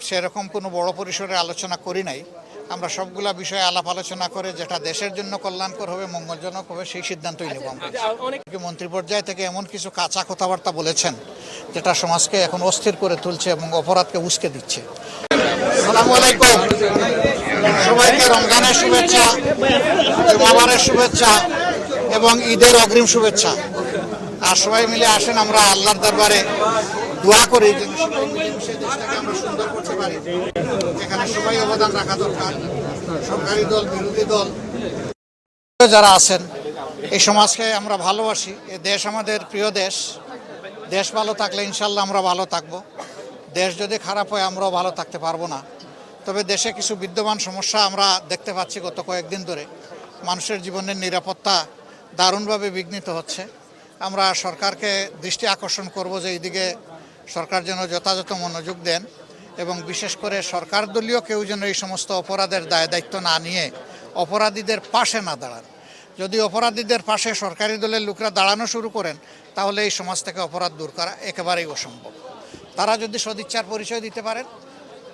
সেরকম কোনো বড় পরিসরে আলোচনা করি নাই। আমরা সবগুলা বিষয়ে আলাপ আলোচনা করে যেটা দেশের জন্য কল্যাণকর হবে, মঙ্গলজনক হবে, সেই সিদ্ধান্তই নেব আমরা। মন্ত্রী পর্যায় থেকে এমন কিছু কাঁচা কথাবার্তা বলেছেন যেটা সমাজকে এখন অস্থির করে তুলছে এবং অপরাধকে উস্কে দিচ্ছে। আসসালামু আলাইকুম, সবাইকে রমজানের শুভেচ্ছা, জুমাবারের শুভেচ্ছা এবং ঈদের অগ্রিম শুভেচ্ছা। আর সবাই মিলে আসেন আমরা আল্লাহর দরবারে দোয়া করি যেন সবাই মিলেমিশে দেশটাকে আমরা সুন্দর করতে পারি। এখানে সবাই অবদান রাখা দরকার, সরকারি দল, বিরোধী দল যারা আছেন। এই সমাজকে আমরা ভালোবাসি, এই দেশ আমাদের প্রিয় দেশ। দেশ ভালো থাকলে ইনশাল্লাহ আমরা ভালো থাকবো। দেশ যদি খারাপ হয় আমরাও ভালো থাকতে পারবো না। তবে দেশে কিছু বিদ্যমান সমস্যা আমরা দেখতে পাচ্ছি গত কয়েকদিন ধরে। মানুষের জীবনের নিরাপত্তা দারুণভাবে বিঘ্নিত হচ্ছে। আমরা সরকারকে দৃষ্টি আকর্ষণ করব যে এইদিকে সরকার যেন যথাযথ মনোযোগ দেন এবং বিশেষ করে সরকার দলীয় কেউ যেন এই সমস্ত অপরাধের দায়িত্ব না নিয়ে অপরাধীদের পাশে না দাঁড়ান। যদি অপরাধীদের পাশে সরকারি দলের লোকরা দাঁড়ানো শুরু করেন তাহলে এই সমাজ থেকে অপরাধ দূর করা একেবারেই অসম্ভব। তারা যদি সদিচ্ছার পরিচয় দিতে পারেন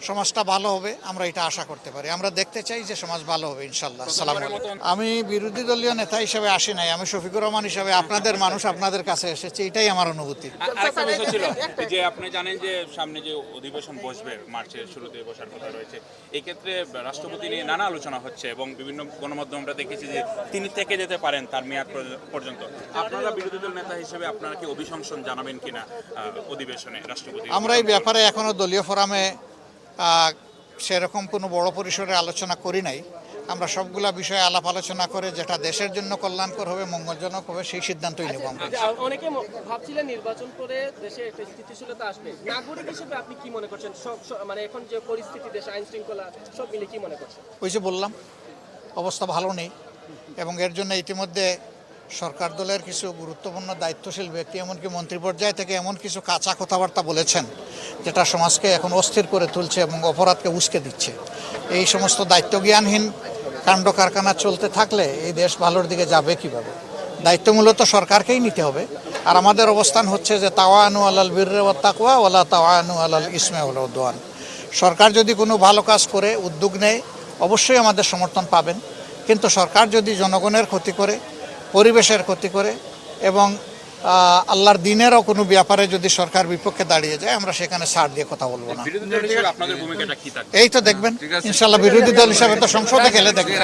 সমাজটা ভালো হবে, আমরা এটা আশা করতে পারি। আমরা দেখতে চাই যে সমাজ ভালো হবে ইনশাল্লাহ। আসসালামু আলাইকুম। আমি বিরোধী দলীয় নেতা হিসেবে আসি নাই, আমি শফিকুর রহমান হিসেবে আপনাদের মানুষ আপনাদের কাছে এসেছে, এটাই আমার অনুভূতি। আরেকটা বিষয় ছিল যে আপনি জানেন যে সামনে যে অধিবেশন বসবে, মার্চের শুরুতে বসার কথা রয়েছে, এই ক্ষেত্রে রাষ্ট্রপতি নিয়ে নানা আলোচনা হচ্ছে এবং বিভিন্ন গণমাধ্যম আমরা দেখেছি যে তিনি থেকে যেতে পারেন তার মেয়াদ পর্যন্ত। আপনারা বিরোধী দল নেতা হিসেবে আপনারা কি অভিশংসন জানাবেন কিনা অধিবেশনে রাষ্ট্রপতি? আমরা এই ব্যাপারে এখনো দলীয় ফোরামে সেরকম কোনো বড় পরিসরে আলোচনা করি নাই। আমরা সবগুলা বিষয়ে আলাপ আলোচনা করে যেটা দেশের জন্য কল্যাণকর হবে, মঙ্গলজনক হবে, সেই সিদ্ধান্তই নেব আমরা। অনেকে ভাবছিলেন নির্বাচন করে দেশে একটা স্থিতিশীলতা আসবে, নাগরিক হিসেবে আপনি কি মনে করছেন? মানে এখন যে পরিস্থিতি, দেশে আইন শৃঙ্খলা সব মিলে কি মনে করছেন? ওই যে বললাম, অবস্থা ভালো নেই এবং এর জন্য ইতিমধ্যে সরকার দলের কিছু গুরুত্বপূর্ণ দায়িত্বশীল ব্যক্তি এমনকি মন্ত্রী পর্যায় থেকে এমন কিছু কাঁচা কথাবার্তা বলেছেন যেটা সমাজকে এখন অস্থির করে তুলছে এবং অপরাধকে উস্কে দিচ্ছে। এই সমস্ত দায়িত্বজ্ঞানহীন কাণ্ড কারখানা চলতে থাকলে এই দেশ ভালোর দিকে যাবে কিভাবে? দায়িত্ব মূলত সরকারকেই নিতে হবে। আর আমাদের অবস্থান হচ্ছে যে তাওয়ানু আলাল বিররি ওয়াত তাকওয়া ওয়ালা তাওয়ানু আলাল ইসমি ওয়াল উদওয়ান। সরকার যদি কোনো ভালো কাজ করে, উদ্যোগ নেয়, অবশ্যই আমাদের সমর্থন পাবেন। কিন্তু সরকার যদি জনগণের ক্ষতি করে, পরিবেশের ক্ষতি করে এবং আল্লাহর দিনেরও কোনো ব্যাপারে যদি সরকার বিপক্ষে দাঁড়িয়ে যায়, আমরা সেখানে ছাড় দিয়ে কথা বলবো না। বিরোধী দল হিসেবে আপনাদের ভূমিকাটা কি থাকবে? এই তো দেখবেন ইনশাল্লাহ, বিরোধী দল হিসাবে তো সংসদে গেলে দেখবেন।